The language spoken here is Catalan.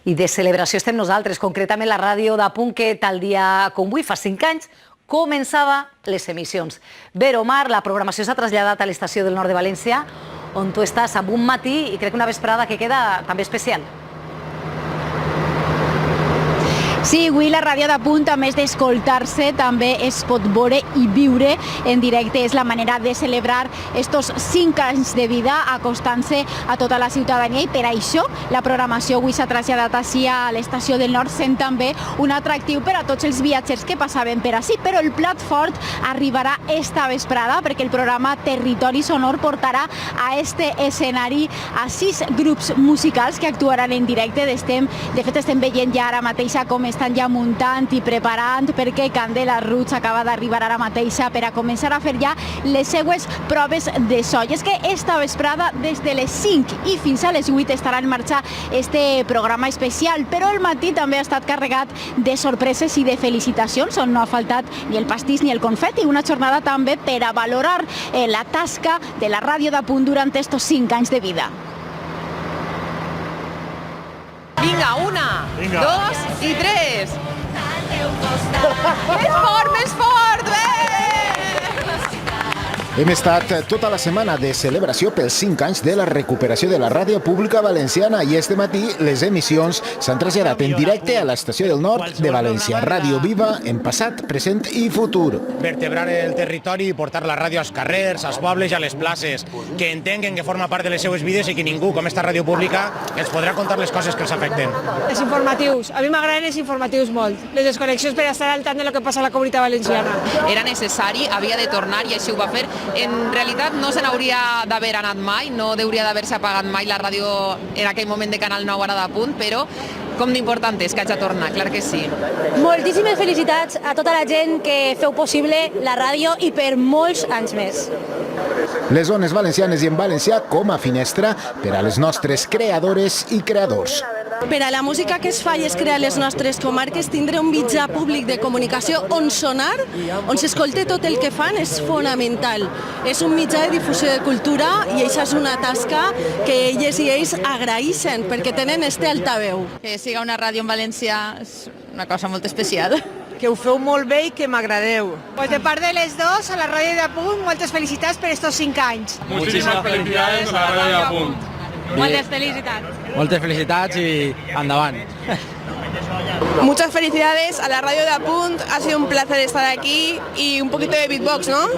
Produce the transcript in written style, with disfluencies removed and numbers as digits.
I de celebració estem nosaltres, concretament la ràdio de Punt, que tal dia com avui, fa 5 anys, començava les emissions. Vero, Mar, la programació s'ha traslladat a l'estació del nord de València, on tu estàs amb un matí i crec que una vesprada que queda també especial. Sí, avui la ràdio de Punt, a més d'escoltar-se, també es pot veure i viure en directe. És la manera de celebrar estos 5 anys de vida acostant-se a tota la ciutadania i per això la programació avui s'ha traslladat així a l'estació del nord, sent també un atractiu per a tots els viatgers que passaven per ací. Però el plat fort arribarà esta vesprada perquè el programa Territori Sonor portarà a este escenari a 6 grups musicals que actuaran en directe. De fet, estem veient ja ara mateix com estan ja muntant i preparant, perquè Candela Roots acaba d'arribar ara mateixa per a començar a fer ja les seues proves de so. I és que esta vesprada, des de les 5 i fins a les 8, estarà en marxa este programa especial, però el matí també ha estat carregat de sorpreses i de felicitacions, on no ha faltat ni el pastís ni el confeti. Una jornada també per a valorar la tasca de la ràdio de Punt durant estos 5 anys de vida. Vinga, 1, 2 i 3. Més fort, bé! Hem estat tota la setmana de celebració pels 5 anys de la recuperació de la ràdio pública valenciana i este matí les emissions s'han traslladat en directe a l'estació del nord de València. Ràdio viva en passat, present i futur. Vertebrar el territori i portar la ràdio als carrers, als pobles i a les places, que entenguen que forma part de les seues vides i que ningú, com esta ràdio pública, els podrà contar les coses que els afecten. Els informatius. A mi m'agraden els informatius molt. Les desconnexions per estar al tant de lo que passa a la comunitat valenciana. Era necessari, havia de tornar i així ho va fer. En realitat no se n'hauria d'haver anat mai, no hauria d'haver-se apagat mai la ràdio en aquell moment de Canal 9 ara de Punt, però com d'important és que haig de tornar, clar que sí. Moltíssimes felicitats a tota la gent que feu possible la ràdio i per molts anys més. Les zones valencianes i en valencià com a finestra per a les nostres creadores i creadors. Per a la música que es fa i es crea a les nostres comarques, tindre un mitjà públic de comunicació on sonar, on s'escolte tot el que fan, és fonamental. És un mitjà de difusió de cultura i això és una tasca que elles i ells agraeixen perquè tenen este altaveu. Que siga una ràdio en valencià és una cosa molt especial. Que ho feu molt bé i que m'agradeu. Pues de part de les dos, a la ràdio de Punt, moltes felicitats per estos 5 anys. Muchísimas felicidades a la ràdio de Punt. Moltes felicitats. Moltes felicitats i endavant. Muchas felicidades a la radio de Punt, ha sido un placer estar aquí y un poquito de beatbox, ¿no?